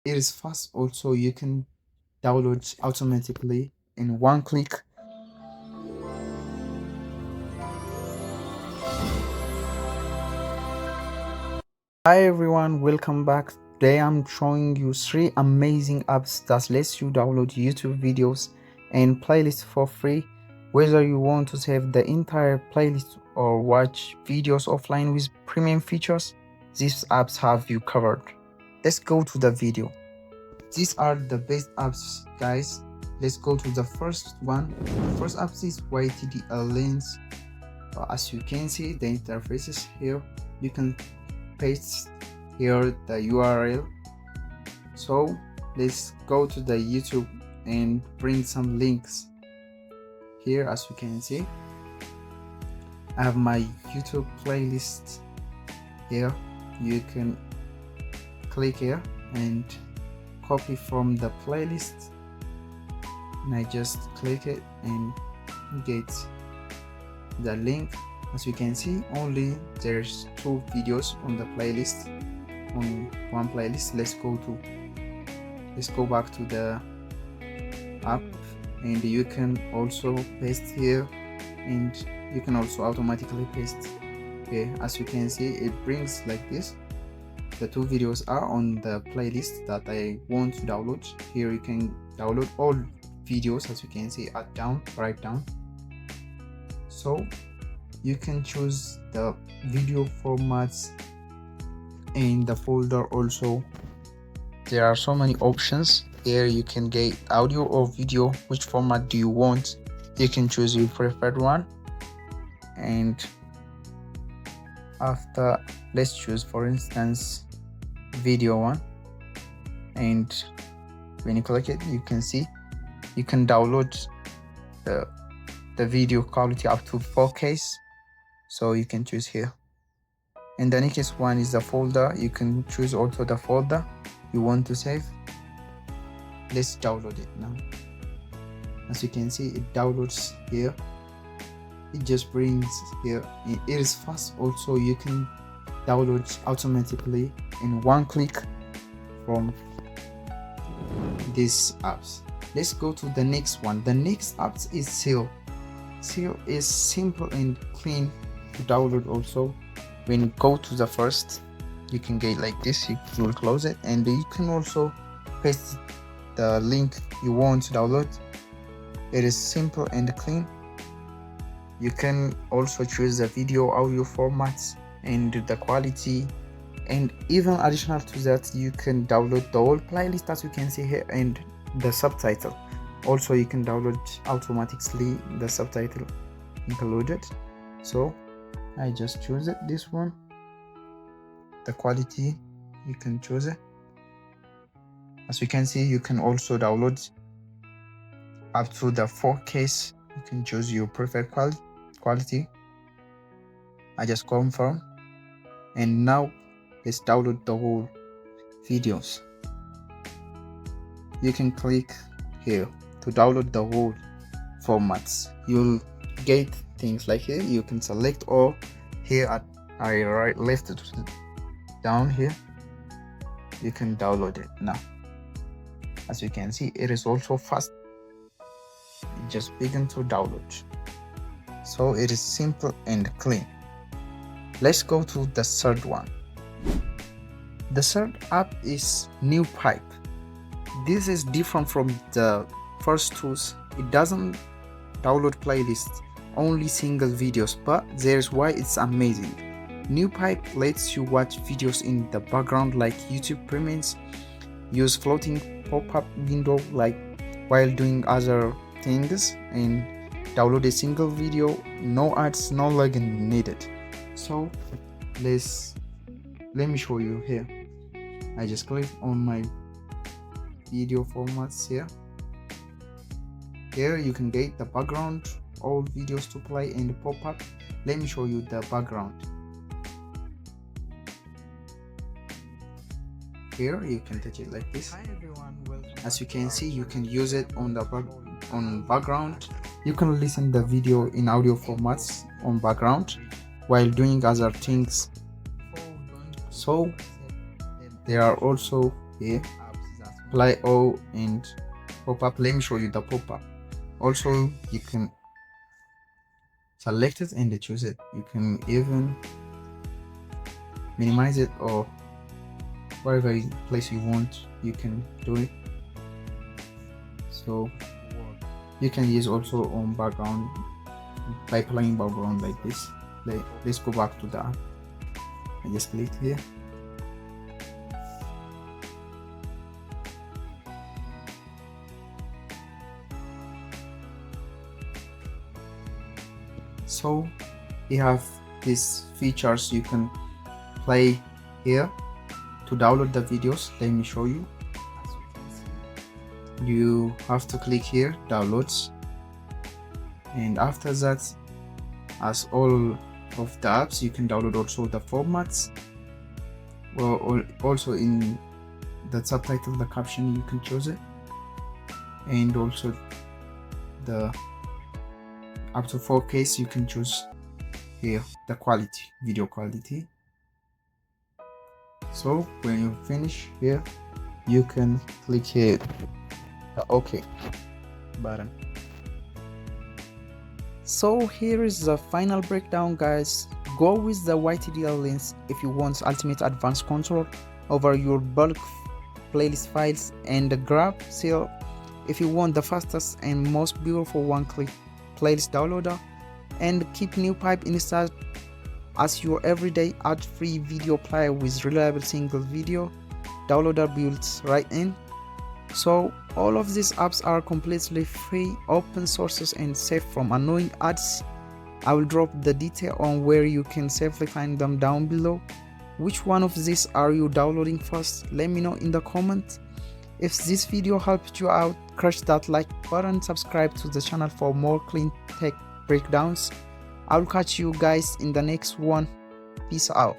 It is fast. Also, you can download automatically in one click. Hi everyone, welcome back. Today I'm showing you 3 amazing apps that lets you download YouTube videos and playlists for free, whether you want to save the entire playlist or watch videos offline with premium features. These apps have you covered. Let's go to the video. These are the best apps, guys. Let's go to the first one. The first app is YTDLnis. As you can see, the interface is here. You can paste here the URL. So let's go to the YouTube and bring some links. Here, as you can see, I have my YouTube playlist here. You can click here and copy from the playlist, and I just click it and get the link. As you can see, only there's 2 videos on the playlist, on one playlist. Let's go back to the app, and you can also paste here, and you can also automatically paste here. As you can see, it brings like this. The 2 videos are on the playlist that I want to download. Here you can download all videos, as you can see right down. So you can choose the video formats in the folder. Also, there are so many options here. You can get audio or video. Which format do you want? You can choose your preferred one, and after, let's choose, for instance, video one, and when you click it, you can see you can download the video quality up to 4K. So you can choose here. And the next one is the folder. You can choose also the folder you want to save. Let's download it now. As you can see, it downloads here. It just brings here. It is fast. Also, you can download automatically in one click from these apps. Let's go to the next one. The next app is Seal. Seal is simple and clean to download. Also, when you go to the first, you can get like this. You will close it, and you can also paste the link you want to download. It is simple and clean. You can also choose the video, audio formats, and the quality, and even additional to that, you can download the whole playlist, as you can see here, and the subtitle. Also, you can download automatically the subtitle included. So I just choose it, this one. The quality, you can choose it. As you can see, you can also download up to the 4K. You can choose your preferred quality. I just confirm, and now let's download the whole videos. You can click here to download the whole formats. You'll get things like here. You can select all here at I left it down here. You can download it now. As you can see, it is also fast. It just begin to download. So it is simple and clean. Let's go to the third one. The third app is NewPipe. This is different from the first tools. It doesn't download playlists, only single videos, but there's why it's amazing. NewPipe lets you watch videos in the background like YouTube Premiums, use floating pop-up window like while doing other things, and download a single video, no ads, no login needed. So let me show you here. I just click on my video formats here. Here you can get the background, all videos to play, and the pop-up. Let me show you the background. Here you can touch it like this. As you can see, you can use it on the background. You can listen the video in audio formats on background while doing other things. So there are also here play all and pop-up. Let me show you the pop-up. Also, you can select it and choose it. You can even minimize it, or whatever place you want, you can do it. So you can use also on background by playing background like this. Let's go back to the app. I just click here. So you have these features. You can play here to download the videos. Let me show you. You have to click here, downloads, and after that, as all of the apps, you can download also the formats. Well, also in the subtitle, the caption, you can choose it, and also the up to 4K you can choose here, the quality, video quality. So when you finish here, you can click here the OK button. So here is the final breakdown, guys. Go with the YTDLnis if you want ultimate advanced control over your bulk playlist files, and the grab seal if you want the fastest and most beautiful one-click playlist downloader, and keep NewPipe installed as your everyday ad-free video player with reliable single video downloader built right in. So all of these apps are completely free, open sources, and safe from annoying ads. I will drop the detail on where you can safely find them down below. Which one of these are you downloading first? Let me know in the comments. If this video helped you out, crush that like button, subscribe to the channel for more clean tech breakdowns. I'll catch you guys in the next one. Peace out.